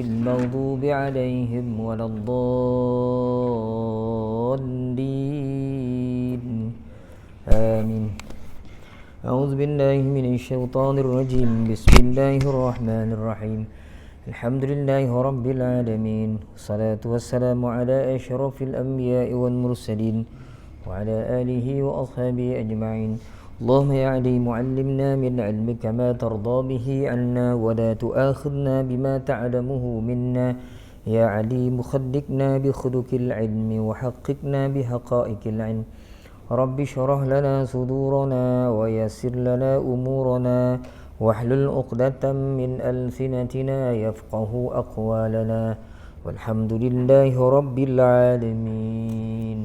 المغضوب عليهم ولا الضالين آمين. أعوذ بالله من الشيطان الرجيم. بسم الله الرحمن الرحيم. الحمد لله رب العالمين، والصلاة والسلام على أشرف الأنبياء والمرسلين وعلى آله وأصحابه أجمعين. اللهم يا عليم علمنا من علمك ما ترضى به عنا ولا تؤاخذنا بما تعلمه منا. يا عليم خلقنا بخلق العلم وحققنا بحقائق العلم. رب اشرح لنا صدورنا ويسر لنا أمورنا واحلل عقدة من ألسنتنا يفقه أقوالنا والحمد لله رب العالمين.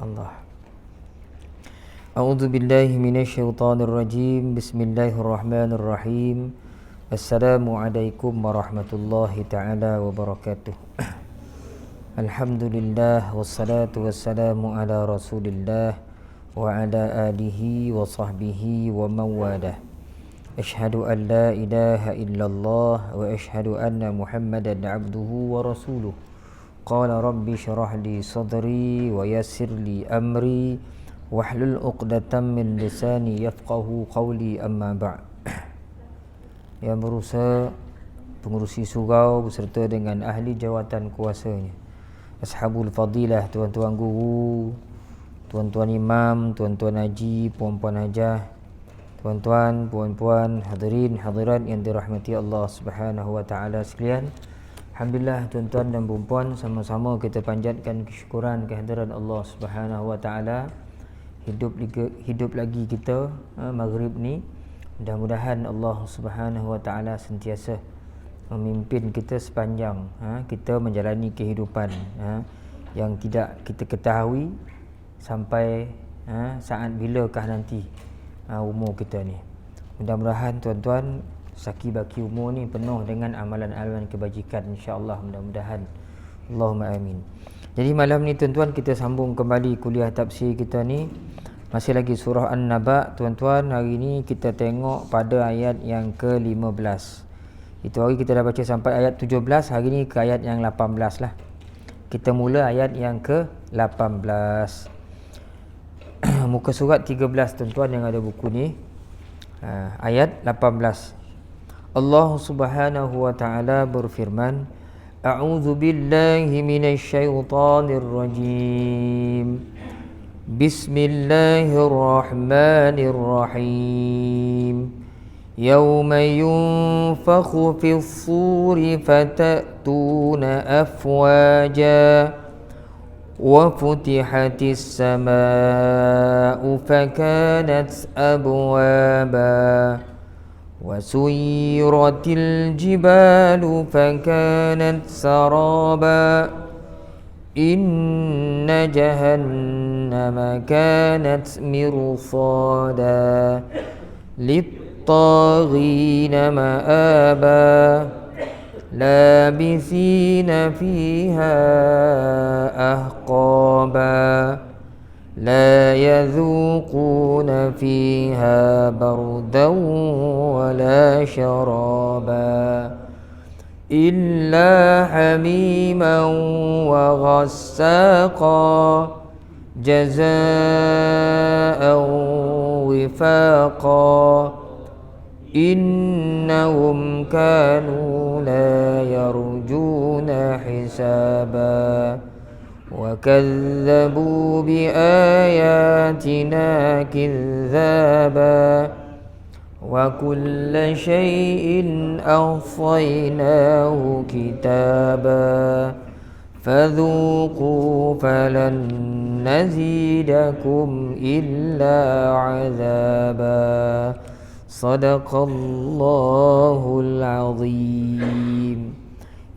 الله. أعوذ بالله من الشيطان الرجيم. بسم الله الرحمن الرحيم. السلام عليكم ورحمة الله تعالى وبركاته. الحمد لله والصلاة والسلام على رسول الله وعلى آله وصحبه ومن والاه. أشهد أن لا إله إلا الله وأشهد أن محمدا عبده ورسوله. قال رب اشرح لي صدري ويسر لي أمري wahlul uqdatam min lisani yafqahu qawli, amma ba'. Yang berusaha pengurusi surau beserta dengan ahli jawatan kuasanya, ashabul fadilah, tuan-tuan guru, tuan-tuan imam, tuan-tuan haji, puan-puan hajah, tuan-tuan, puan-puan, hadirin hadirat yang dirahmati Allah Subhanahu wa taala sekalian. Alhamdulillah, tuan-tuan dan puan-puan, sama-sama kita panjatkan kesyukuran kehadiran Allah Subhanahu wa taala. Hidup lagi kita maghrib ni. Mudah-mudahan Allah Subhanahu wa taala sentiasa memimpin kita sepanjang kita menjalani kehidupan yang tidak kita ketahui sampai saat bilakah nanti umur kita ni. Mudah-mudahan tuan-tuan saki baki umur ni penuh dengan amalan-amalan kebajikan, insya-Allah, mudah-mudahan. Allahumma amin. Jadi malam ni tuan-tuan kita sambung kembali kuliah tafsir kita ni. Masih lagi surah An-Naba, tuan-tuan. Hari ni kita tengok pada ayat yang ke-15. Itu hari kita dah baca sampai ayat 17, hari ni ke ayat yang 18 lah. Kita mula ayat yang ke-18. Muka surat 13 tuan-tuan yang ada buku ni. Ayat 18. Allah Subhanahu wa taala berfirman, A'udzu billahi minasyaitonir rajim. Bismillahirrahmanirrahim. Yauma yunfakhu fis suri fatatuna afwaja wa futihatis samaa'u fakanat abwaba wa suyiratil jibalu fakanat saraba. Inna jahannama kanat mirsada lit-taghina ma'aba labithina fiha ahqaba la yadhuquna fiha bardan wala sharaba illa hamiman wa ghassaqa jazaa'an wifaqa innahum kanu la yarjuna hisaba wa kadzabu bi ayatina kidzaba wa kulla syai'in ahsaynahu kitaba fadhuqu falan nazidakum illa 'adzaba. Sadaqallahul azim.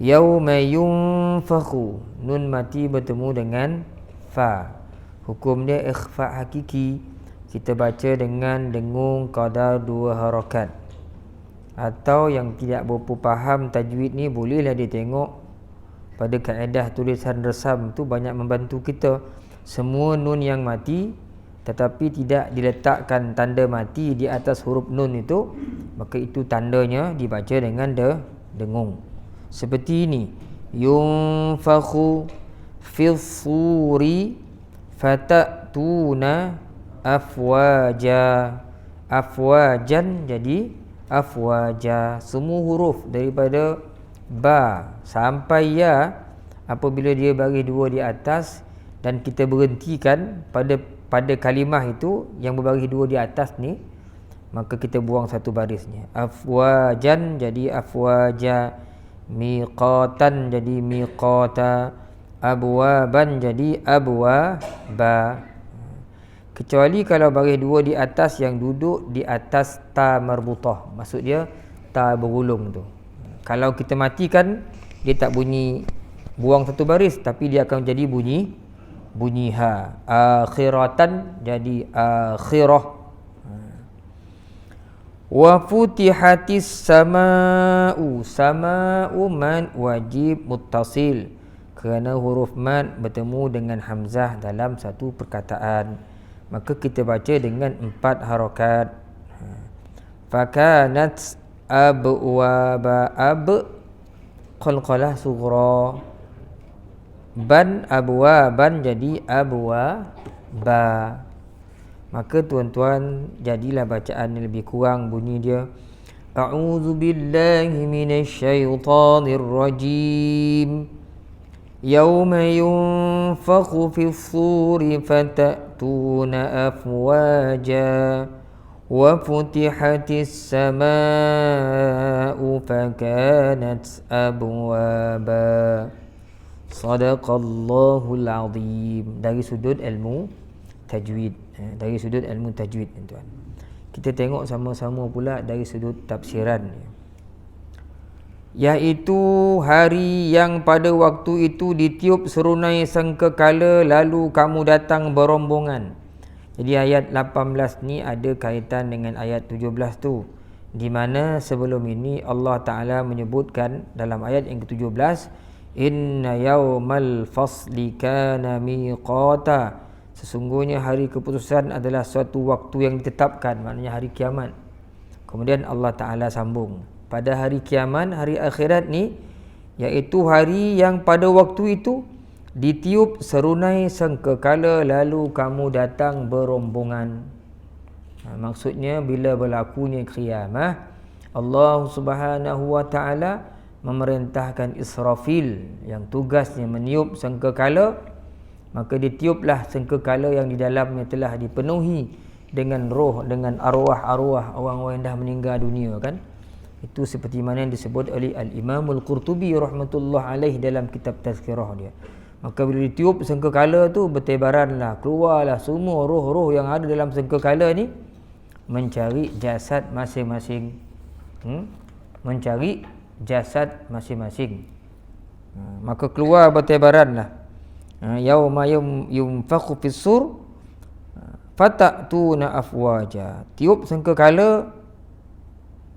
Yauma yunfakhu, nun mati bertemu dengan fa. Hukum dia ikhfa hakiki. Kita baca dengan dengung qadar 2 harakat. Atau yang tidak berapa faham tajwid ni, bolehlah dia tengok pada kaedah tulisan resam tu, banyak membantu kita. Semua nun yang mati tetapi tidak diletakkan tanda mati di atas huruf nun itu, maka itu tandanya dibaca dengan dengung. Seperti ini, yunfakhu fis suri fatatuna afwaja. Afwajan jadi afwaja. Semua huruf daripada ba sampai ya, apabila dia baris dua di atas dan kita berhentikan pada kalimah itu yang berbaris dua di atas ni, maka kita buang satu barisnya. Afwajan jadi afwaja, miqatan jadi miqata, abwaban jadi abwaba. Kecuali kalau baris dua di atas yang duduk di atas ta marbutah, maksud dia ta berulung tu. Kalau kita matikan, dia tak bunyi buang satu baris, tapi dia akan jadi bunyi ha. Akhiratan jadi akhirah. Wa futihatis sama'u. Sama'u man wajib muttasil, kerana huruf mad bertemu dengan hamzah dalam satu perkataan, maka kita baca dengan 4 harakat. Fakanat abwaba, qalqalah sughra, ban abwaban jadi abwaba. Maka tuan-tuan, jadilah bacaan yang lebih kurang bunyi dia, a'udzu billahi minasyaitonir rajim, yauma yunfakhu fis suri fatatuna afwaja, wa futihatis samaa'u fakanat abwaba. Sadaqallahul azim. Dari sudut ilmu tajwid, dari sudut ilmu tajwid, tuan. Kita tengok sama-sama pula dari sudut tafsiran, iaitu hari yang pada waktu itu ditiup serunai sangkakala lalu kamu datang berombongan. Jadi ayat 18 ni ada kaitan dengan ayat 17 tu, di mana sebelum ini Allah Ta'ala menyebutkan dalam ayat yang ke-17, inna yawmal fasli kana miqata, sesungguhnya hari keputusan adalah suatu waktu yang ditetapkan, maknanya hari kiamat. Kemudian Allah Ta'ala sambung, pada hari kiamat, hari akhirat ni, iaitu hari yang pada waktu itu ditiup serunai sangkakala lalu kamu datang berombongan. Maksudnya bila berlakunya kiamat, Allah Subhanahu wa Ta'ala memerintahkan Israfil yang tugasnya meniup sangkakala, maka ditiuplah sangkakala yang di dalamnya telah dipenuhi dengan roh, dengan arwah-arwah orang-orang yang dah meninggal dunia, kan. Itu seperti mana yang disebut oleh Al-Imam Al-Qurtubi rahmatullah alaih dalam kitab Tazkirah dia. Maka bila ditiup sangkakala tu, bertebaranlah, keluarlah semua roh-roh yang ada dalam sangkakala ni mencari jasad masing-masing. Mencari jasad masing-masing. Maka keluar bertebaranlah. Yauma yunfakhu fis sur fatatuna afwaja. Tiup sangkakala,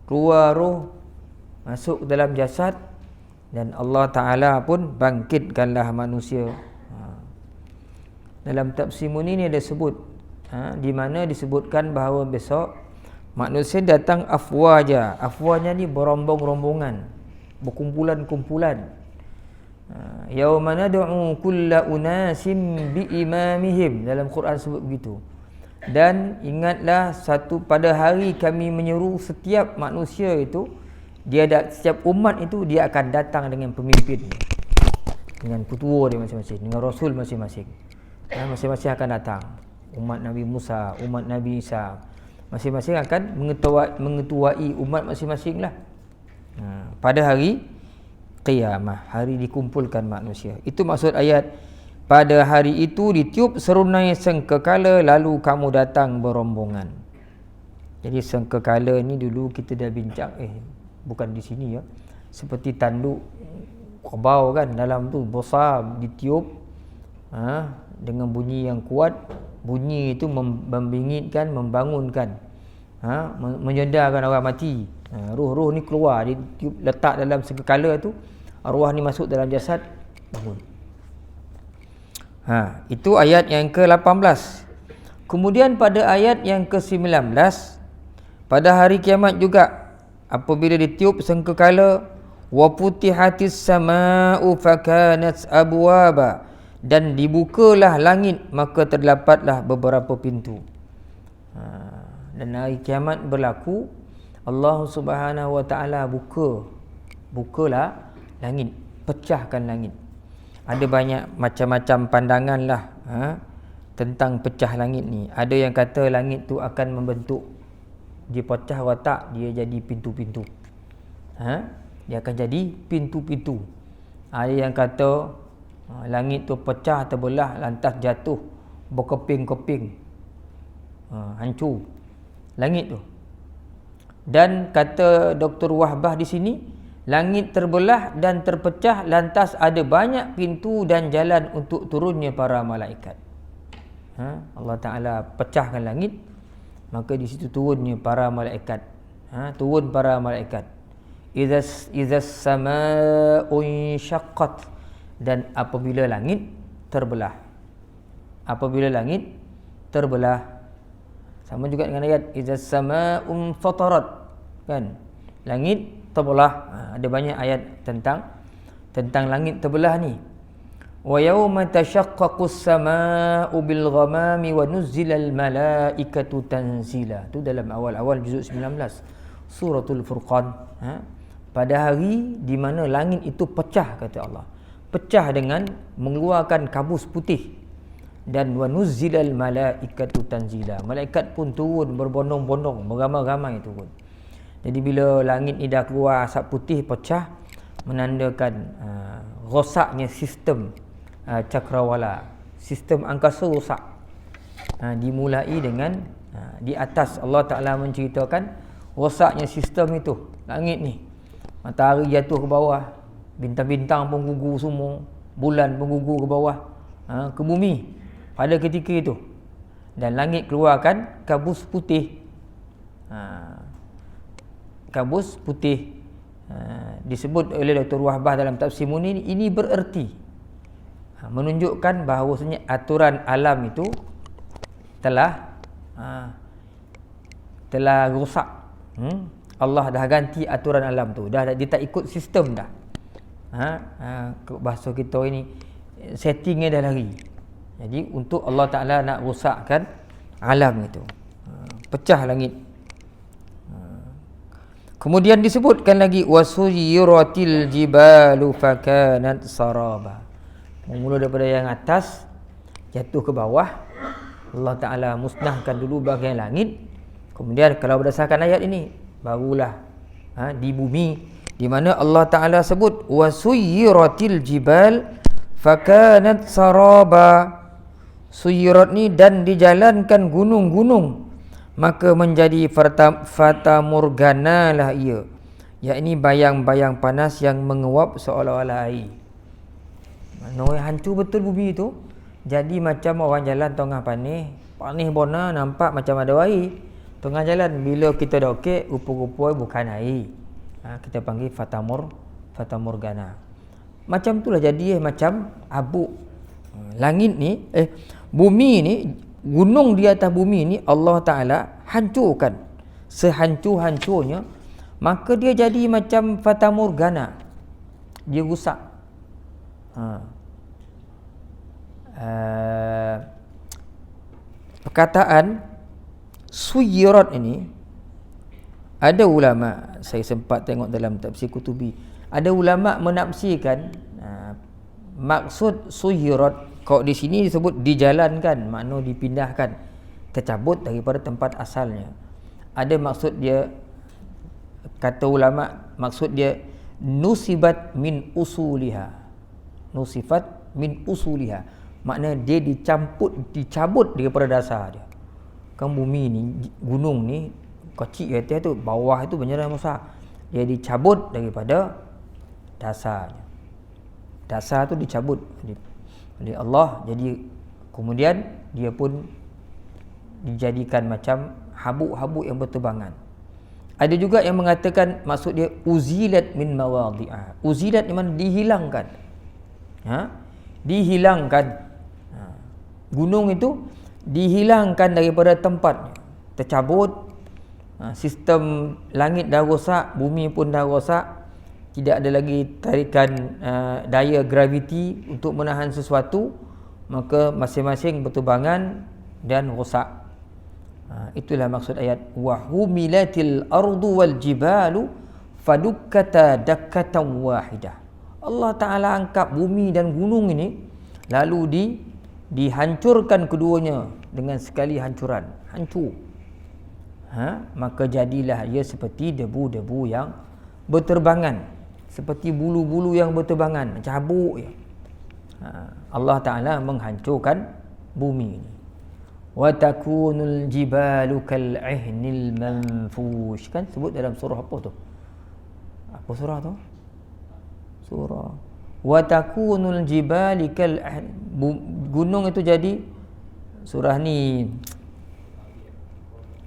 keluar roh, masuk dalam jasad, dan Allah Ta'ala pun bangkitkanlah manusia. Dalam tafsir Munir ni ada sebut, di mana disebutkan bahawa besok manusia datang afwaja. Afwaja ni berombong-rombongan, berkumpulan-kumpulan. Yauma nad'u kulla unasim biimamihim, dalam Quran sebut begitu. Dan ingatlah pada hari kami menyeru setiap manusia itu, setiap umat itu dia akan datang dengan pemimpin, dengan petua dia masing-masing, dengan rasul masing-masing. Masing-masing akan datang. Umat Nabi Musa, umat Nabi Isa, masing-masing akan mengetuai umat masing-masing lah. Pada hari qiyamah, hari dikumpulkan manusia. Itu maksud ayat, pada hari itu ditiup serunai sangkakala lalu kamu datang berombongan. Jadi sangkakala ni dulu kita dah bincang, bukan di sini ya, seperti tanduk kerbau kan, dalam tu besar ditiup dengan bunyi yang kuat. Bunyi itu membingitkan, membangunkan, menyedarkan orang mati. Roh-roh ni keluar, ditiup, letak dalam sangkakala tu, arwah ni masuk dalam jasad, bangun. Itu ayat yang ke-18. Kemudian pada ayat yang ke-19, pada hari kiamat juga apabila ditiup sangkakala, wa putihatis samaa'u fakanat abwaba, dan dibukalah langit maka terdapatlah beberapa pintu. Dan hari kiamat berlaku, Allah Subhanahu wa taala bukalah langit, pecahkan langit. Ada banyak macam-macam pandangan lah tentang pecah langit ni. Ada yang kata langit tu akan membentuk, dia pecah watak, dia jadi pintu-pintu. Dia akan jadi pintu-pintu. Ada yang kata langit tu pecah, terbelah, lantas jatuh berkeping-keping, hancur langit tu. Dan kata Dr. Wahbah di sini, langit terbelah dan terpecah, lantas ada banyak pintu dan jalan untuk turunnya para malaikat. Allah Ta'ala pecahkan langit, maka di situ turunnya para malaikat. Turun para malaikat. Izas samaa'u syaqqat, dan apabila langit terbelah. Apabila langit terbelah. Sama juga dengan ayat izas samaa'u fatarat, kan? Langit terbelah. Ada banyak ayat tentang langit terbelah ni. Wa yauma tashaqqaqus samaa'u bil ghamami wa nuzzilal malaikatu tanzila. Tu dalam awal-awal juzuk 19 suratul Furqan. Pada hari di mana langit itu pecah, kata Allah. Pecah dengan mengeluarkan kabus putih. Dan wa nuzzilal malaikatu tanzila. Malaikat pun turun berbondong-bondong, beramai-ramai turun. Jadi bila langit ni dah keluar asap putih, pecah, menandakan rosaknya sistem cakrawala, sistem angkasa rosak. Dimulai dengan di atas. Allah Ta'ala menceritakan rosaknya sistem itu, langit ni. Matahari jatuh ke bawah, bintang-bintang pun gugur semua, bulan pun gugur ke bawah, ke bumi pada ketika itu. Dan langit keluarkan kabus putih. Kabus putih. Disebut oleh Dr. Wahbah dalam tafsir Munir, ini bererti menunjukkan bahawasanya aturan alam itu telah rosak. Allah dah ganti aturan alam tu. Dah dia tak ikut sistem dah. Bahasa kita ini, settingnya dah lari. Jadi untuk Allah Ta'ala nak rosakkan alam itu, pecah langit. Kemudian disebutkan lagi wasuyiratil jibalu fakanat saraba. Mula daripada yang atas jatuh ke bawah, Allah Ta'ala musnahkan dulu bahagian langit. Kemudian kalau berdasarkan ayat ini, barulah di bumi, di mana Allah Ta'ala sebut wasuyiratil jibal fakanat saraba. Suyirat ni dan dijalankan gunung-gunung, maka menjadi fata morgana lah ia, yakni bayang-bayang panas yang menguap seolah-olah air. Maknanya hancur betul bumi tu. Jadi macam orang jalan tengah panih bona, nampak macam ada air tengah jalan. Bila kita dokek, rupa-rupa bukan air. Kita panggil fata morgana. Macam itulah jadi macam abu. Langit ni bumi ni, gunung di atas bumi ni Allah Ta'ala hancurkan sehancur-hancurnya, maka dia jadi macam fata morgana, dia rusak. Perkataan suyirat ini, ada ulama, saya sempat tengok dalam tafsir Qutubi, ada ulama menafsirkan maksud suyirat, kalau di sini disebut dijalankan, makna dipindahkan, tercabut daripada tempat asalnya. Ada maksud dia, kata ulama, maksud dia nusibat min usuliha. Nusifat min usuliha, makna dia dicabut daripada dasar dia. Kan bumi ni, gunung ni kecil atas tu, bawah tu banyak besar. Dia dicabut daripada dasarnya. Dasar tu dicabut oleh Allah. Jadi kemudian dia pun dijadikan macam habuk-habuk yang berterbangan. Ada juga yang mengatakan maksud dia uzilat min mawadhi'ah. Uzilat ni mana dihilangkan. Dihilangkan. Gunung itu dihilangkan daripada tempatnya, tercabut. Sistem langit dah rosak, bumi pun dah rosak, tidak ada lagi tarikan daya graviti untuk menahan sesuatu, maka masing-masing berterbangan dan rosak. Itulah maksud ayat wa humilatil ardu wal jibalu fadukkata dakkatan wahidah. Allah Ta'ala angkat bumi dan gunung ini, lalu dihancurkan keduanya dengan sekali hancuran, hancur. Maka jadilah ia seperti debu-debu yang berterbangan, seperti bulu-bulu yang berterbangan, macam habuk ya. Allah Ta'ala menghancurkan bumi ini. Wa takunul jibalu kal'ihnil manfush, kan sebut dalam surah apa tu? Apa surah tu? Surah wa takunul jibali gunung itu jadi, surah ni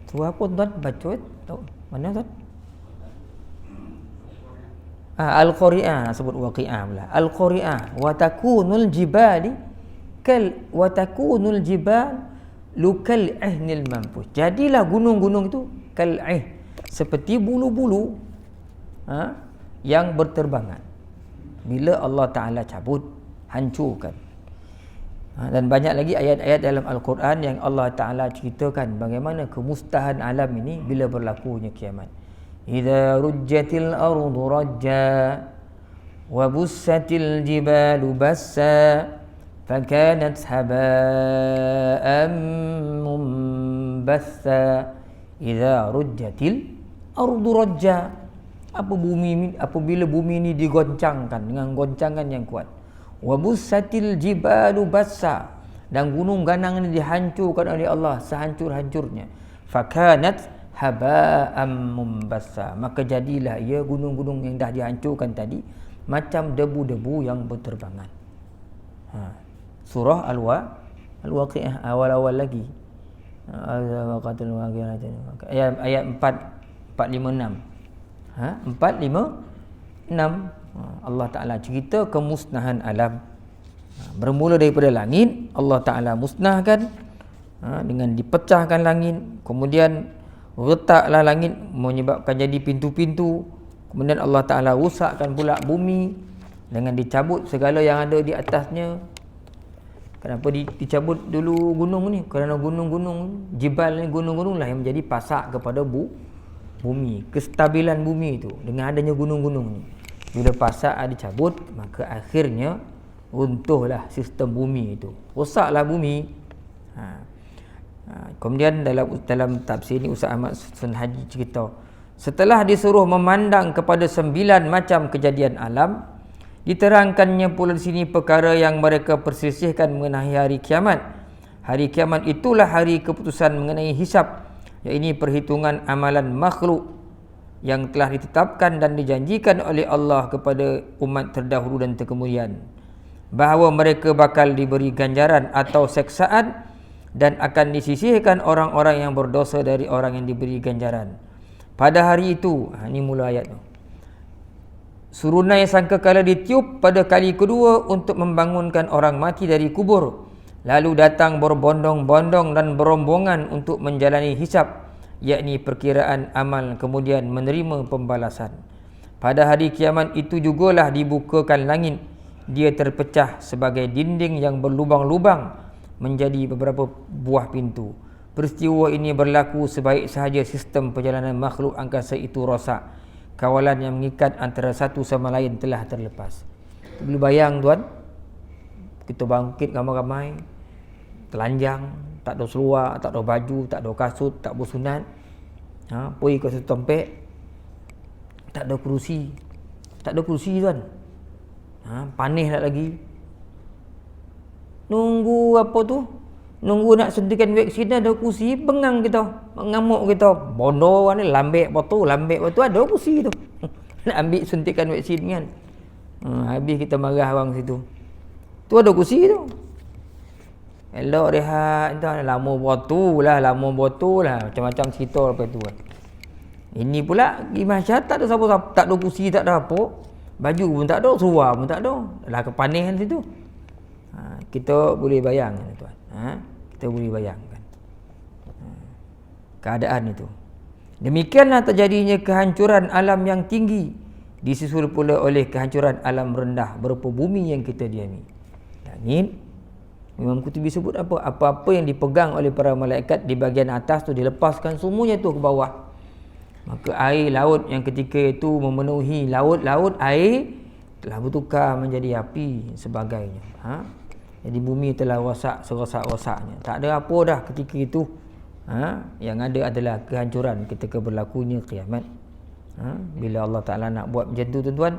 surah apa tuan baca tahu mana tuan? Al-Qari'ah, sebut Waqi'ah pula. Al-Qari'ah wa takunul jibali wa takunul jibalu kal'ihnil manfush. Jadilah gunung-gunung itu kal'ih, seperti bulu-bulu yang berterbangan bila Allah Ta'ala cabut, hancurkan. Dan banyak lagi ayat-ayat dalam Al-Quran yang Allah Ta'ala ceritakan bagaimana kemustahan alam ini bila berlakunya kiamat. Idza rujjatil ardu rajja wa bussatil jibalu bassa fakanat haba'an munbatha. Idza rujjatil ardu rajja, apabila bumi ini digoncangkan dengan goncangan yang kuat. Wa bussatil jibalu bassa, dan gunung ganang ini dihancurkan oleh Allah sehancur-hancurnya. Fakanat haba'an mumbassa, maka jadilah ia gunung-gunung yang dah dihancurkan tadi macam debu-debu yang berterbangan. Surah Al-Waqi'ah awal-awal lagi. Ayat 456. 456 Allah Ta'ala cerita kemusnahan alam. Bermula daripada langit, Allah Ta'ala musnahkan dengan dipecahkan langit, kemudian retaklah langit menyebabkan jadi pintu-pintu, kemudian Allah Ta'ala rusakkan pula bumi dengan dicabut segala yang ada di atasnya. Kenapa dicabut dulu gunung ni? Kerana gunung-gunung, jibal ni, gunung-gunung lah yang menjadi pasak kepada bumi, kestabilan bumi itu dengan adanya gunung-gunung ni. Bila pasak dicabut, maka akhirnya runtuhlah sistem bumi itu, rosaklah bumi. Kemudian dalam tafsir ni Ustaz Ahmad Sun Haji cerita, setelah disuruh memandang kepada 9 macam kejadian alam, diterangkannya pula di sini perkara yang mereka perselisihkan mengenai hari kiamat. Hari kiamat itulah hari keputusan mengenai hisab, iaitu perhitungan amalan makhluk yang telah ditetapkan dan dijanjikan oleh Allah kepada umat terdahulu dan terkemudian, bahawa mereka bakal diberi ganjaran atau seksaan dan akan disisihkan orang-orang yang berdosa dari orang yang diberi ganjaran pada hari itu. Ini mula ayat tu. Surunai sangkakala ditiup pada kali kedua untuk membangunkan orang mati dari kubur, lalu datang berbondong-bondong dan berombongan untuk menjalani hisab, yakni perkiraan amal, kemudian menerima pembalasan. Pada hari kiamat itu jugalah dibukakan langit, dia terpecah sebagai dinding yang berlubang-lubang menjadi beberapa buah pintu. Peristiwa ini berlaku sebaik sahaja sistem perjalanan makhluk angkasa itu rosak. Kawalan yang mengikat antara satu sama lain telah terlepas. Boleh bayang tuan, kita bangkit ramai-ramai, telanjang, tak ada seluar, tak ada baju, tak ada kasut, tak bersunat, pergi ke satu tempat, tak ada kerusi tuan, panis tak lagi, nunggu apa tu, nunggu nak suntikan vaksin, ada kerusi, bengang kita, mengamuk kita, bodoh ni, lambek batu, ada kerusi tu nak ambil suntikan vaksin kan. Habis kita marah orang situ, tu ada kerusi tu. Elok rehat tu, lama botol lah, macam-macam cerita lepas tu kan. Ini pula di masyarakat tak ada siapa-siapa, tak ada kursi, tak ada apa, baju pun tak ada, seluar pun tak ada, lah kepanihan situ. Kita boleh bayang tuan. Kita boleh bayangkan keadaan itu. Demikianlah terjadinya kehancuran alam yang tinggi disusul pula oleh kehancuran alam rendah berupa bumi yang kita diami. Langit, Imam Qurtubi sebut apa? Apa-apa yang dipegang oleh para malaikat di bahagian atas tu dilepaskan semuanya tu ke bawah. Maka air laut yang ketika itu memenuhi laut-laut, air telah bertukar menjadi api sebagainya. Jadi bumi telah rosak serosak-rosaknya. Tak ada apa dah ketika itu. Yang ada adalah kehancuran ketika berlakunya kiamat. Bila Allah Ta'ala nak buat macam tu tuan-tuan,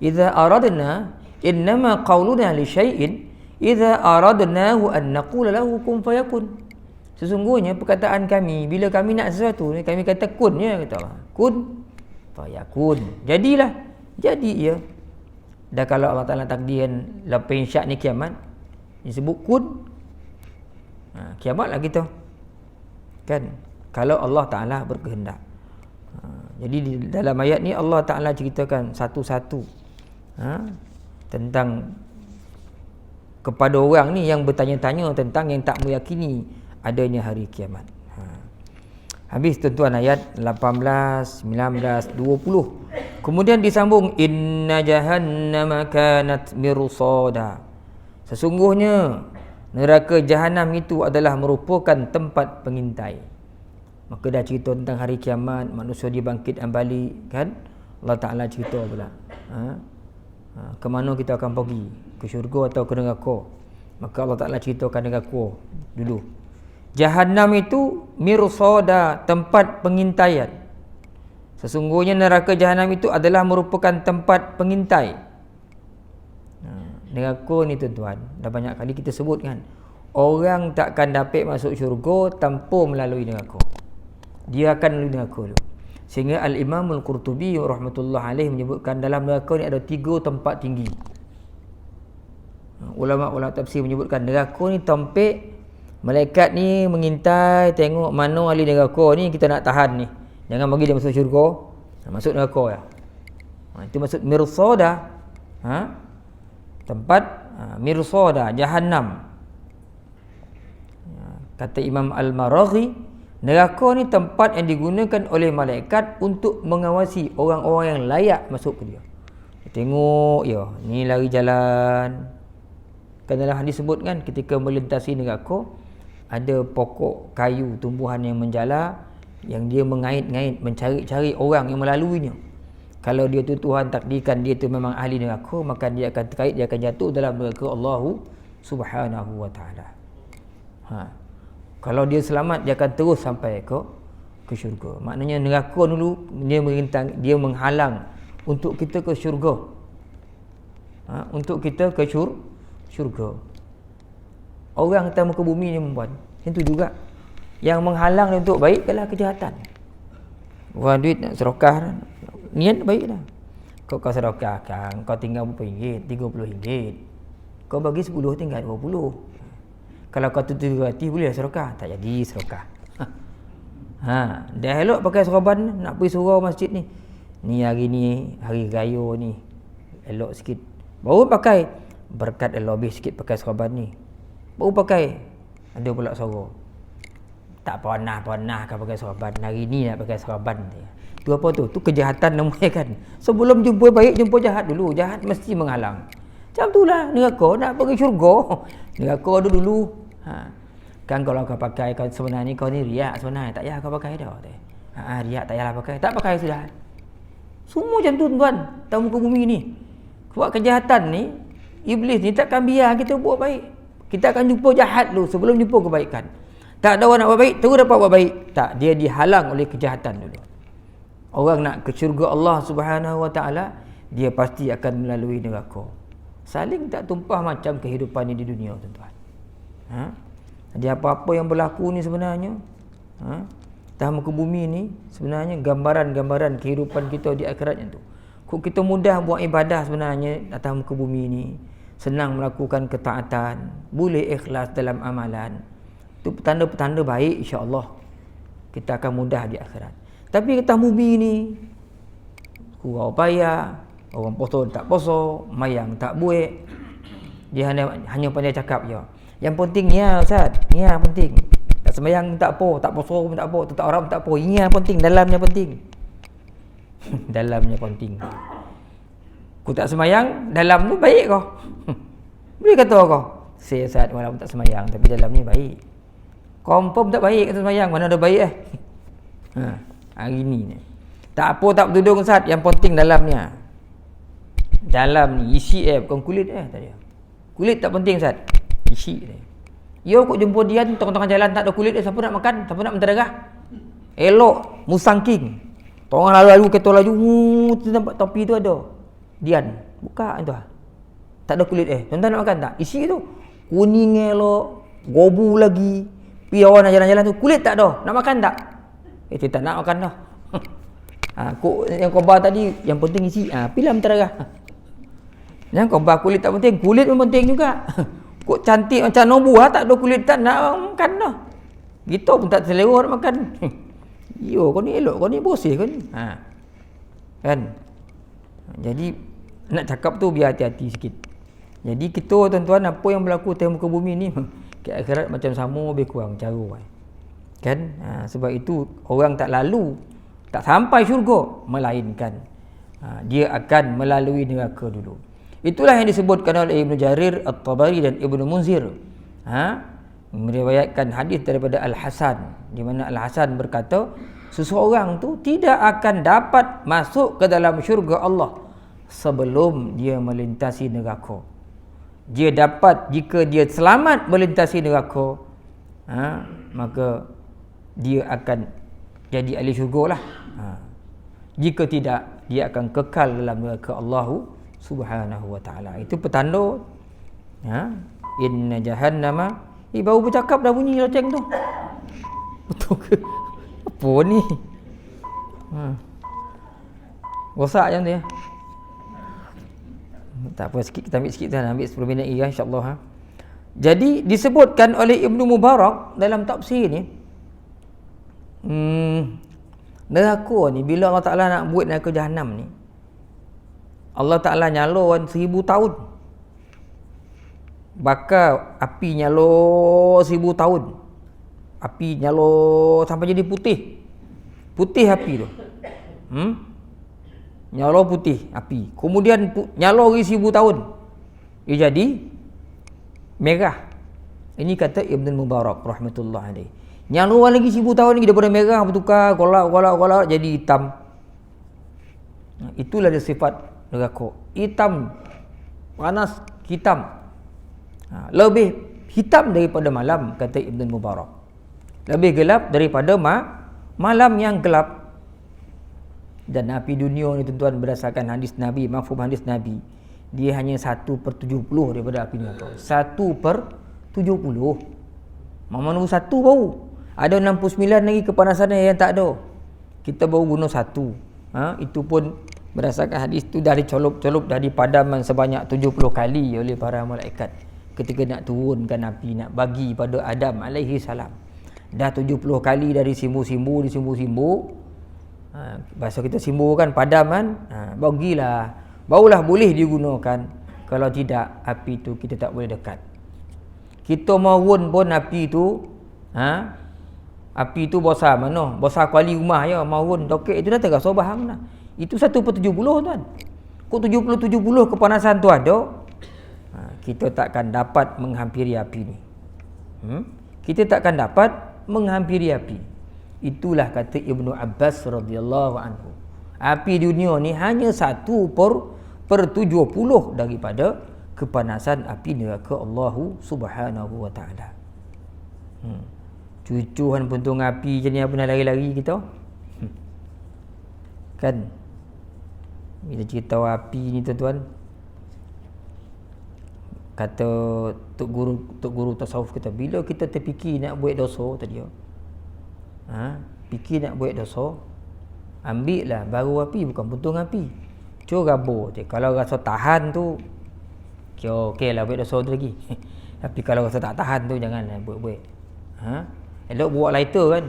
idza aradna innama qauluna li syai'in idza aradnahu an naqula lahu kun fayakun. Sesungguhnya perkataan kami bila kami nak sesuatu ni, kami kata kun, ya, kata Allah, kun fayakun, jadilah, jadi ia. Dan kalau Allah Ta'ala takdirkan lepas insya' ni kiamat, disebut kun, kiamatlah kita kan, kalau Allah Ta'ala berkehendak. Jadi di dalam ayat ni Allah Ta'ala ceritakan satu-satu tentang kepada orang ni yang bertanya-tanya tentang yang tak meyakini adanya hari kiamat. Habis tuan-tuan ayat 18, 19, 20. Kemudian disambung, inna jahannama kanat mirsada. Sesungguhnya neraka jahanam itu adalah merupakan tempat pengintai. Maka dah cerita tentang hari kiamat, manusia dibangkit kembali kan. Allah Ta'ala cerita pula ke mana kita akan pergi, ke syurga atau ke neraka. Maka Allah Ta'ala ceritakan neraka dulu. Jahanam itu mirsada, tempat pengintaian. Sesungguhnya neraka jahanam itu adalah merupakan tempat pengintai. Neraka ni tuan-tuan, dah banyak kali kita sebut kan, orang takkan dapat masuk syurga tanpa melalui neraka. Dia akan melalui neraka dulu. Sehingga Al-Imam Al-Qurtubi rahmatullah alaih menyebutkan dalam neraka ni ada 3 tempat tinggi. Ulama-ulama tafsir menyebutkan neraka ni tempat malaikat ni mengintai, tengok mana ahli neraka ni kita nak tahan ni, jangan bagi dia masuk syurga, masuk neraka ya. Itu maksud mirsada. Tempat mirsada, jahannam. Kata Imam Al-Maraghi, neraka ni tempat yang digunakan oleh malaikat untuk mengawasi orang-orang yang layak masuk ke dia. Tengok ya, ni lari jalan. Kan dalam hadis sebut kan, ketika melintasi neraka ada pokok kayu, tumbuhan yang menjala, yang dia mengait-ngait, mencari-cari orang yang melaluinya. Kalau dia tu Tuhan takdirkan dia tu memang ahli neraka, maka dia akan terkait, dia akan jatuh dalam neraka Allah Subhanahu wa taala. Kalau dia selamat, dia akan terus sampai ke syurga. Maknanya neraka dulu dia menghalang untuk kita ke syurga. Untuk kita ke syurga. Orang atas muka bumi ni membuat macam tu juga. Yang menghalang dia untuk baik adalah kejahatan. Orang duit nak sedekah, niat baik dah. Kau sedekahkan, kau tinggal berapa ringgit? RM30. Kau bagi 10, tinggal 20. Kalau kau tutup hati, boleh sedekah. Tak jadi sedekah. Dah elok pakai serban nak pergi surau masjid ni. Ni hari ni, hari raya ni, elok sikit. Baru pakai, berkat lebih sikit pakai serban ni. Baru pakai, ada pula suara, tak pernah kau pakai serban, hari ni nak pakai serban. Tu apa tu? Tu kejahatan namanya kan. Sebelum jumpa baik, jumpa jahat dulu. Jahat mesti menghalang. Macam itulah neraka nak pergi syurga. Neraka ada dulu. Kan kalau kau pakai, kau sebenarnya kau ni riak sebenarnya. Tak payah kau pakai dah. Riak tak payahlah pakai. Tak pakai sudah. Semua macam tu tuan. Tahu muka bumi ni. Buat kejahatan ni, iblis ni takkan biar kita buat baik. Kita akan jumpa jahat dulu sebelum jumpa kebaikan. Tak ada orang nak buat baik, terus dapat buat baik. Tak, dia dihalang oleh kejahatan dulu. Orang nak ke syurga Allah Subhanahu wa taala, dia pasti akan melalui neraka. Saling tak tumpah macam kehidupan ni di dunia tuan-tuan. Jadi apa-apa yang berlaku ni sebenarnya, atas muka bumi ni sebenarnya gambaran-gambaran kehidupan kita di akhiratnya tu. Kok kita mudah buat ibadah sebenarnya atas muka bumi ni, senang melakukan ketaatan, boleh ikhlas dalam amalan. Itu petanda-petanda baik, insya-Allah kita akan mudah di akhirat. Tapi atas bumi ni kurang payah, orang poso tak poso, mayang tak buik. Dia hanya pandai cakap je. Yang penting ni Ustaz, ni yang penting. Tak sembahyang tak apa, tak puasa pun tak apa, tak Arab tak apa. Ini yang penting, dalamnya penting. Dalamnya penting. Ku tak sembahyang, dalam tu baik kau. Boleh kata kau, saya Ustaz malam tak sembahyang tapi dalam ni baik. Confirm tak baik kata sembahyang, mana ada baik hari ni. Tak apa tak bertudung Ustaz, yang penting dalamnya. Dalam ni isi bukan kulit tadi. Kulit tak penting Ustaz. Isi dia. Yo kok jumpa dia tengah-tengah jalan tak ada kulit siapa nak makan, siapa nak menteragah. Elok musangking. Tengah lalu kereta laju, nampak topi tu ada. Dian, buka tu. Tak ada kulit tuan-tuan nak makan tak? Isi tu kuning elok, gobu lagi. Pi awak nak jalan-jalan tu kulit tak ada. Nak makan tak? Dia tak nak makan dah. Kok yang khabar tadi yang penting isi. Pilah menteragah. Yang khabar kulit tak penting, kulit pun penting juga. Kok cantik macam nobu tak ada kulit tak nak makan dah. Gitu pun tak selera nak makan. Yo kau ni elok, kau ni bersih kau ni. Kan? Jadi nak cakap tu biar hati-hati sikit. Jadi kita tuan-tuan apa yang berlaku atas muka bumi ni ke akhirat macam sama lebih kurang cara. Kan? Sebab itu orang tak lalu, tak sampai syurga melainkan dia akan melalui neraka dulu. Itulah yang disebutkan oleh Ibnu Jarir At-Tabari dan Ibnu Munzir. Meriwayatkan hadis daripada Al-Hasan, di mana Al-Hasan berkata, seseorang tu tidak akan dapat masuk ke dalam syurga Allah sebelum dia melintasi neraka. Dia dapat, jika dia selamat melintasi neraka, maka dia akan jadi ahli syurga lah. Jika tidak, dia akan kekal dalam neraka Allah Subhanahu wa ta'ala. Itu petanda inna jahannama. Baru bercakap dah bunyi loceng tu. Betul ke? Apa ni? Rosak macam tu ya. Tak apa, sikit kita ambil sikit dah, ambil 10 minit lagi insya-Allah. Jadi disebutkan oleh Ibnu Mubarak dalam tafsir ni, neraka ni bila Allah Taala nak buat neraka jahanam ni, Allah Ta'ala nyalakan 1000 tahun. Bakar api nyala 1000 tahun. Api nyala sampai jadi putih. Putih api tu. Nyala putih api. Kemudian nyala lagi 1000 tahun. Dia jadi merah. Ini kata Ibn Mubarak rahmatullah alaih. Nyala lagi 1000 tahun lagi daripada merah bertukar golak jadi hitam. Itulah dia sifat neraka. Hitam, panas, hitam. Lebih hitam daripada malam, kata Ibn Mubarak. Lebih gelap daripada malam yang gelap. Dan api dunia ni tuan-tuan, berdasarkan hadis Nabi, mafhum hadis Nabi, dia hanya 1/70 daripada api neraka. 1/70. Mana 1 baru. Ada 69 lagi kepanasan yang tak ada. Kita baru guna 1. Itu pun berdasarkan hadis tu dah dicolop-colop, dah dipadaman sebanyak 70 kali oleh para malaikat ketika nak turunkan api, nak bagi pada Adam alaihi salam. Dah 70 kali dari simbu-simbu, bahasa kita simbu kan, padam kan, barulah boleh digunakan. Kalau tidak, api tu kita tak boleh dekat. Kita marun pun api tu api tu besar mana, besar kuali rumah je, marun tokek itu dah terasa bahang dah. Itu 1/70 tuan. Kok 70 kepanasan tu ada, kita takkan dapat menghampiri api ni. Kita takkan dapat menghampiri api. Itulah kata Ibnu Abbas radhiyallahu anhu. Api dunia ni hanya 1/70 daripada kepanasan api neraka Allah Subhanahu wa taala. Cucuhan puntung api je ni, apa nak lari-lari kita? Kan? Bila cerita api ni tuan-tuan, kata tok guru tasawuf kata, bila kita terfikir nak buat dosa tadi, fikir nak buat dosa, ambillah baru api, bukan puntung api. Rabur je. Kalau rasa tahan tu, okeylah buat dosa tu lagi. Tapi kalau rasa tak tahan tu, janganlah buat. Elok buat lighter kan.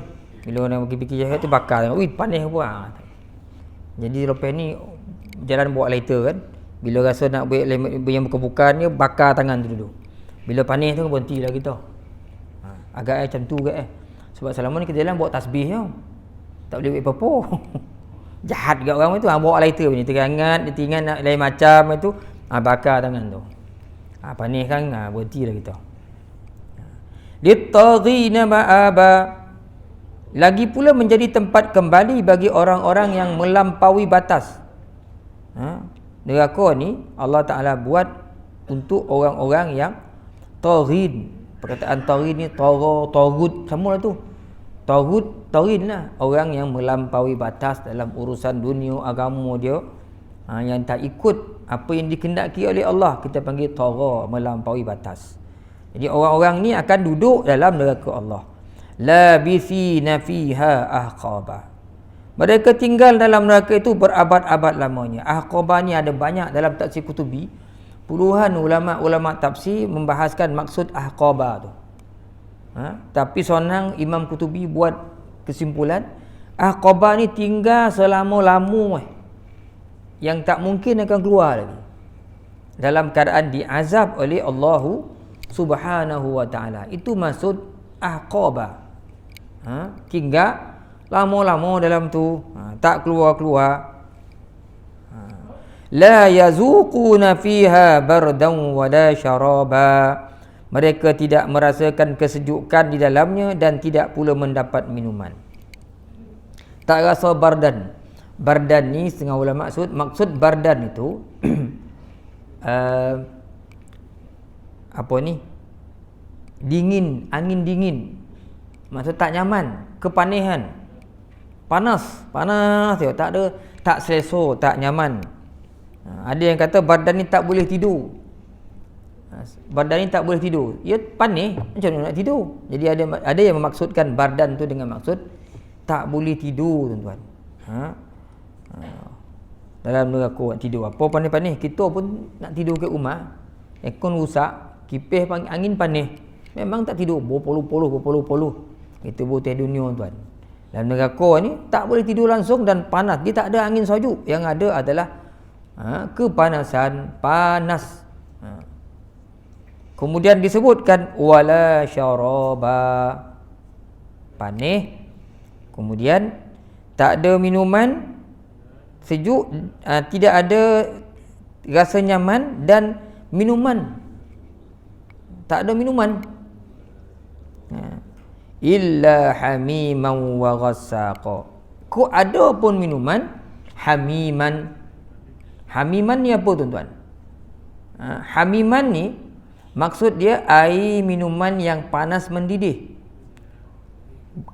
Bila orang fikir jahat tu bakar, ui panas apa. Jadi lepas ni jalan bawa lighter kan. Bila rasa nak buat yang bukan-bukan ni, bakar tangan tu dulu. Bila panis tu berhentilah kita. Agak macam tu ke Sebab selama ni kita jalan bawa tasbih tau. Tak boleh buat apa-apa. Jahat juga orang tu. Bawa lighter ni terangat, dia tinggal nak lain macam itu, bakar tangan tu. Panis kan, berhentilah kita. Littaghina ma'aba. Lagi pula menjadi tempat kembali bagi orang-orang yang melampaui batas. Neraka ni Allah Ta'ala buat untuk orang-orang yang taghin. Perkataan taghin ni tagut sama lah tu. Taghin lah, orang yang melampaui batas dalam urusan dunia agama dia, yang tak ikut apa yang dikehendaki oleh Allah, kita panggil tagha, melampaui batas. Jadi orang-orang ni akan duduk dalam neraka Allah. Labithina fiha ahqaba. Mereka tinggal dalam neraka itu berabad-abad lamanya. Ahqaba ni ada banyak dalam tafsir Qutubi. Puluhan ulama tafsir membahaskan maksud ahqaba tu. Tapi seorang Imam Qutubi buat kesimpulan, ahqaba ni tinggal selama-lama yang tak mungkin akan keluar lagi, dalam keadaan diazab oleh Allah Subhanahu wa ta'ala. Itu maksud ahqaba. Tinggal lama-lama dalam tu, tak keluar-keluar. La yazuquna fiha bardan wala syaraba. Mereka tidak merasakan kesejukan di dalamnya dan tidak pula mendapat minuman. Tak rasa bardan. Bardan ni setengah ulama maksud bardan itu apa ni? Dingin, angin dingin. Maksud tak nyaman, kepanihan. Panas dia, tak selesa, tak nyaman. Ada yang kata bardan ni tak boleh tidur. Bardan ni tak boleh tidur. Ia panis, macam mana nak tidur? Jadi ada yang memaksudkan bardan tu dengan maksud tak boleh tidur, tuan-tuan. Dalam neraka nak tidur. Apa panis-panis? Kita pun nak tidur kat rumah, aircon rusak, kipas angin panis, memang tak tidur. Berpuluh-puluh. Itu butir dunia, tuan. Dalam neraka ni tak boleh tidur langsung dan panas. Dia tak ada angin sejuk. Yang ada adalah kepanasan, panas. Kemudian disebutkan wala syaraba, panis. Kemudian tak ada minuman sejuk, tidak ada rasa nyaman dan minuman. Tak ada minuman. Illa hamiman wa ghassaqa. Kok ada pun minuman hamiman. Hamiman ni apa, tuan-tuan? Hamiman ni maksud dia air minuman yang panas mendidih.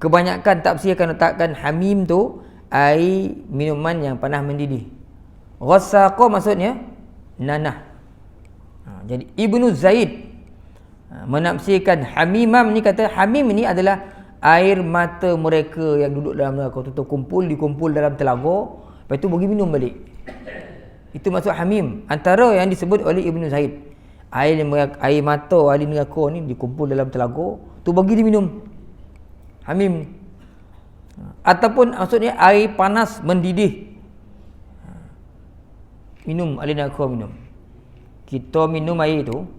Kebanyakan tafsir akan letakkan hamim tu air minuman yang panas mendidih. Ghassaqa maksudnya nanah. Jadi Ibnu Zaid menafsirkan hamimam ni, kata hamim ni adalah air mata mereka yang duduk dalam neraka tu dikumpul dalam telaga, lepas tu bagi minum balik. Itu maksud hamim. Antara yang disebut oleh Ibnu Zaid, air mata ahli neraka ni dikumpul dalam telaga tu bagi diminum. Hamim. Ataupun maksudnya air panas mendidih. Minum, ahli neraka minum. Kita minum air tu,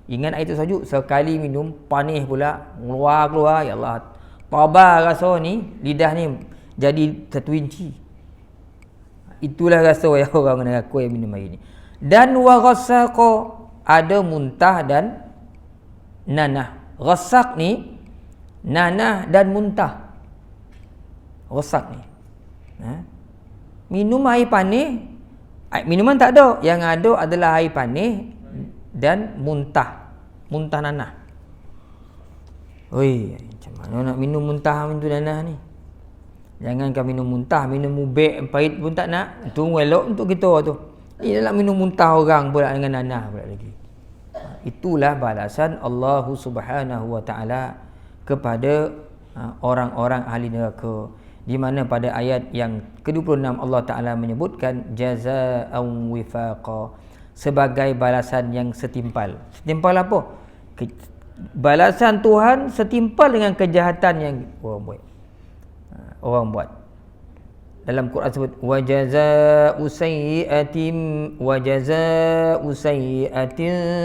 ingat air tu sejuk, sekali minum panis pula, keluar, ya Allah, tabah rasa ni, lidah ni jadi 1 inci. Itulah rasa orang neraka yang minum air ni. Dan wa ghassaqa, ada muntah dan nanah. Ghassak ni nanah dan muntah. Ghassak ni minum air panis, minuman tak ada, yang ada adalah air panis dan muntah nanah. Oi, macam mana nak minum muntah nanah ni? Jangankan minum muntah, minum ubek pahit pun tak nak. Itu elok untuk kita tu. Ini nak minum muntah orang pula dengan nanah pula lagi. Itulah balasan Allah Subhanahu wa ta'ala kepada orang-orang ahli neraka, di mana pada ayat yang ke-26 Allah Ta'ala menyebutkan jazaa'an wifaqa, sebagai balasan yang setimpal. Setimpal apa? Balasan Tuhan setimpal dengan kejahatan yang orang buat. dalam Quran sebut wajazaa'u sayyi'atin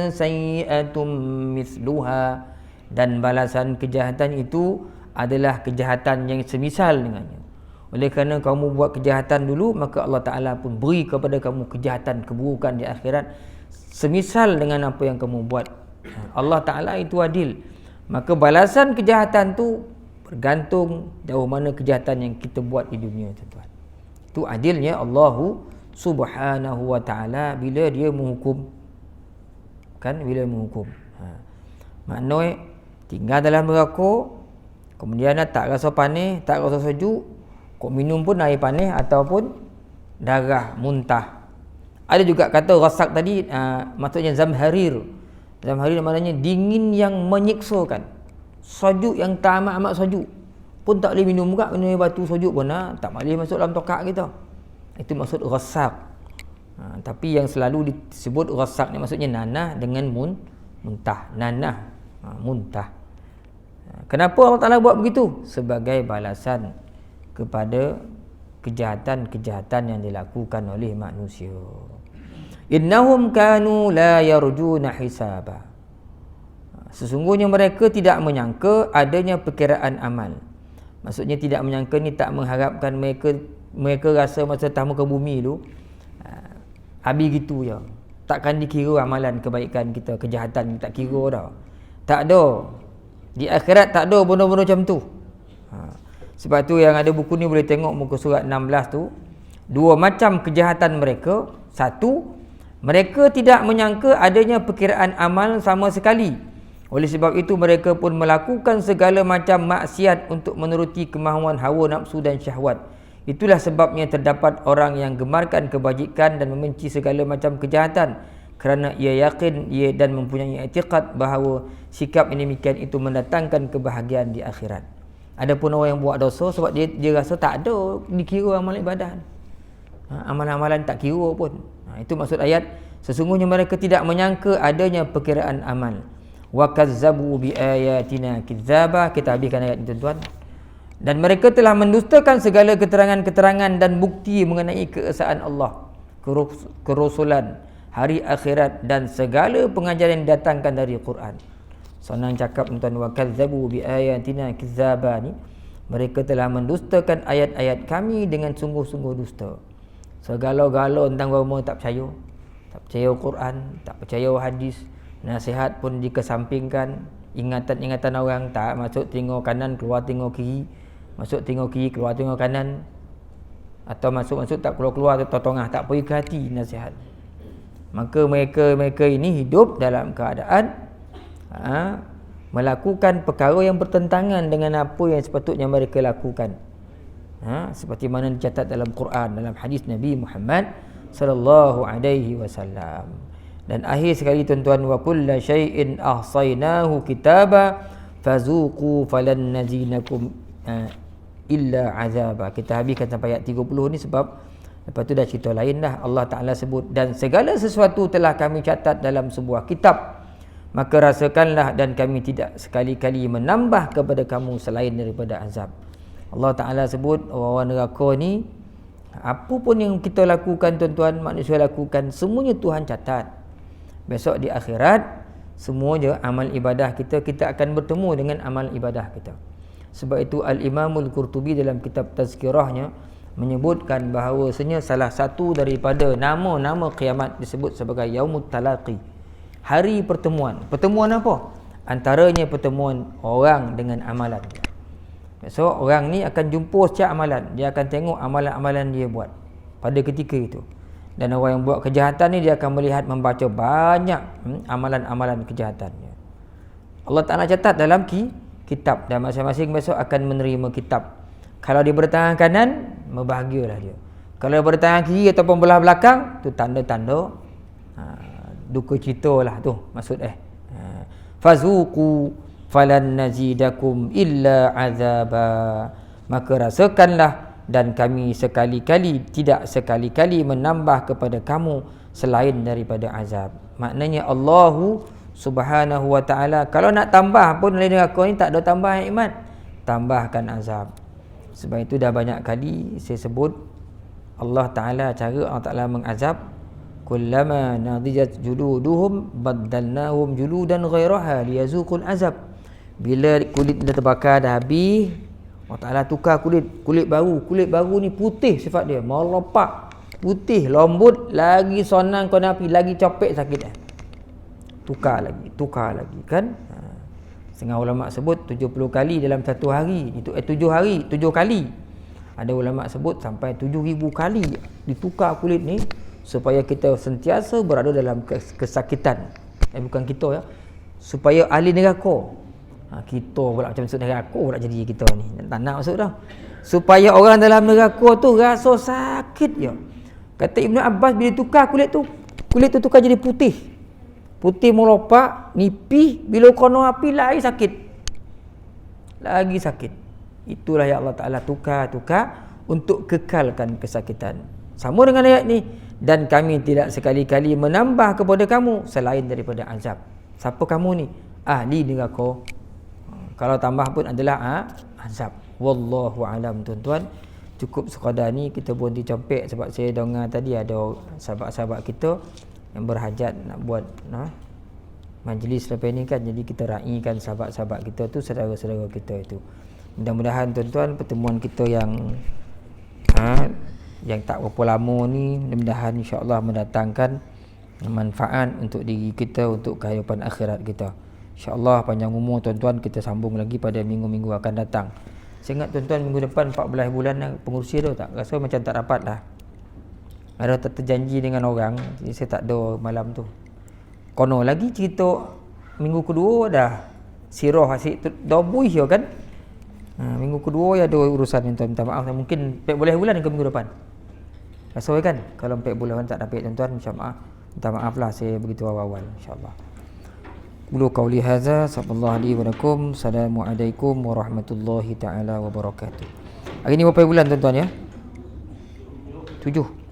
sayyi'atum mithluha, dan balasan kejahatan itu adalah kejahatan yang semisal dengannya. Oleh kerana kamu buat kejahatan dulu, maka Allah Ta'ala pun beri kepada kamu kejahatan, keburukan di akhirat semisal dengan apa yang kamu buat. Allah Ta'ala itu adil. Maka balasan kejahatan tu bergantung jauh mana kejahatan yang kita buat di dunia, tuan-tuan. Itu adilnya Allah Subhanahu wa Ta'ala bila dia menghukum. Kan, bila menghukum. Maknanya tinggal dalam neraka, kemudian tak rasa panas, tak rasa sejuk, kau minum pun air panas ataupun darah muntah. Ada juga kata rasak tadi, maksudnya zamharir. Zamharir maknanya dingin yang menyiksakan. Sejuk yang tak amat sejuk. Pun tak boleh minum juga, minum air batu sejuk pun tak boleh masuk dalam tokak kita. Itu maksud rasak. Tapi yang selalu disebut rasak ni maksudnya nanah dengan muntah. Nanah, muntah. Kenapa Allah Ta'ala buat begitu? Sebagai balasan kepada kejahatan-kejahatan yang dilakukan oleh manusia. Innahum kanu la yarjuna hisaba. Sesungguhnya mereka tidak menyangka adanya perkiraan amal. Maksudnya tidak menyangka ni tak mengharapkan, mereka rasa masa tamu ke bumi tu habis gitu je. Takkan dikira amalan kebaikan kita, kejahatan tak kira dah. Tak ada. Di akhirat tak ada benda-benda macam tu. Sebab tu yang ada buku ni boleh tengok muka surat 16 tu. Dua macam kejahatan mereka. Satu, mereka tidak menyangka adanya perkiraan amal sama sekali. Oleh sebab itu mereka pun melakukan segala macam maksiat untuk menuruti kemahuan hawa nafsu dan syahwat. Itulah sebabnya terdapat orang yang gemarkan kebajikan dan membenci segala macam kejahatan, kerana ia yakin dan mempunyai i'tiqad bahawa sikap yang demikian itu mendatangkan kebahagiaan di akhirat. Adapun orang yang buat dosa sebab dia rasa tak ada dikira amal ibadah. Amalan-amalan tak kira pun. Itu maksud ayat, sesungguhnya mereka tidak menyangka adanya perkiraan amal. Wa kazzabu bi ayatina kidzaba. Kita habiskan ayat ini, tuan-tuan. Dan mereka telah mendustakan segala keterangan-keterangan dan bukti mengenai keesaan Allah, kerusulan, hari akhirat dan segala pengajaran yang didatangkan dari Quran. Senang cakap, tuan-tuan. Wa kazzabu bi ayatina kidzaba ni, mereka telah mendustakan ayat-ayat kami dengan sungguh-sungguh dusta. Segala-gala tentang agama tak percaya. Tak percaya Quran, tak percaya hadis. Nasihat pun dikesampingkan. Ingatan-ingatan orang tak masuk tengok kanan, keluar tengok kiri. Masuk tengok kiri, keluar tengok kanan. Atau masuk-masuk tak keluar-keluar, atau tengah tak pergi ke hati nasihat. Maka mereka ini hidup dalam keadaan melakukan perkara yang bertentangan dengan apa yang sepatutnya mereka lakukan. Seperti mana dicatat dalam Quran, dalam hadis Nabi Muhammad sallallahu alaihi wasallam. Dan akhir sekali, tuan-tuan, wa kullu syai'in ahsaynahu kitaba fazuqu falan nazinakum illa azaba. Kita habiskan sampai ayat 30 ni sebab lepas tu dah cerita lain dah. Allah Ta'ala sebut, dan segala sesuatu telah kami catat dalam sebuah kitab, maka rasakanlah dan kami tidak sekali-kali menambah kepada kamu selain daripada azab. Allah Ta'ala sebut orang neraka ni, apa pun yang kita lakukan, tuan-tuan, manusia lakukan, semuanya Tuhan catat. Besok di akhirat, semuanya amal ibadah kita akan bertemu dengan amal ibadah kita. Sebab itu Al-Imamul Qurtubi dalam kitab Tazkirahnya menyebutkan bahawasanya salah satu daripada nama-nama kiamat disebut sebagai Yaumut Talaqi, hari pertemuan. Pertemuan apa? Antaranya pertemuan orang dengan amalan dia. So orang ni akan jumpa secara amalan. Dia akan tengok amalan-amalan dia buat pada ketika itu. Dan orang yang buat kejahatan ni, dia akan melihat, membaca banyak amalan-amalan kejahatannya. Allah Ta'ala catat dalam kitab, dan masing-masing besok akan menerima kitab. Kalau dia bertangan kanan, berbahagialah dia. Kalau dia bertangan kiri ataupun belah belakang, tu tanda-tanda duka cita lah tu maksud fazuqu falan nazidakum illa azaba. Maka rasakanlah dan kami tidak sekali-kali menambah kepada kamu selain daripada azab. Maknanya Allah Subhanahu wa Ta'ala kalau nak tambah pun dari neraka ni tak ada tambah nikmat, tambahkan azab. Sebab itu dah banyak kali saya sebut Allah Ta'ala, cara Allah Ta'ala mengazab, kullama nadijat juluduhum baddalnahum juludan ghairaha liyazuqul azab. Bila kulit dah terbakar, dah habis, Allah Ta'ala tukar kulit baru ni putih sifat dia, melepak, putih, lembut, lagi sonang kau api, lagi capek sakit dah. Tukar lagi kan. Setengah ulama sebut 70 kali dalam satu hari, itu 7 kali. Ada ulama sebut sampai 7,000 kali ditukar kulit ni supaya kita sentiasa berada dalam kesakitan. Bukan kita ya, supaya ahli neraka. Kita pula macam masuk neraka pula jadi kita ni. Tak nak masuk dah. Supaya orang dalam neraka tu rasa sakit je. Kata Ibnu Abbas, bila tukar kulit tu tukar jadi putih. Putih melopak, nipis, bila kena api lagi sakit. Itulah yang Allah Ta'ala tukar untuk kekalkan kesakitan. Sama dengan ayat ni, dan kami tidak sekali-kali menambah kepada kamu selain daripada azab. Siapa kamu ni? Ahli neraka. Kalau tambah pun adalah azab. Wallahu alam, tuan-tuan. Cukup sekadar ni, kita berhenti compek sebab saya dengar tadi ada sahabat-sahabat kita yang berhajat nak buat majlis lepas ni kan. Jadi kita raikan sahabat-sahabat kita tu, saudara-saudara kita itu. Mudah-mudahan tuan-tuan, pertemuan kita yang tak berapa lama ni, mudah-mudahan insya-Allah mendatangkan manfaat untuk diri kita, untuk kehidupan akhirat kita. InsyaAllah panjang umur tuan-tuan, kita sambung lagi pada minggu-minggu akan datang. Saya ingat tuan-tuan, minggu depan 14 bulan pengurusi tu, tak rasa macam tak rapat lah. Ada terjanji dengan orang, jadi saya tak ada malam tu. Kono lagi cerita minggu kedua dah sirah asyik dobui je kan. Minggu kedua ya ada urusan yang tuan minta maaf. Mungkin 14 bulan ke minggu depan. Rasa kan kalau 4 bulan tak dapat tuan-tuan, insya-Allah minta maaf lah saya begitu awal-awal, insya-Allah. Qulu qauli hadza, sallallahu alaihi wa lakum, assalamualaikum warahmatullahi taala wabarakatuh. Hari ni berapa bulan tuan-tuan ya? 7.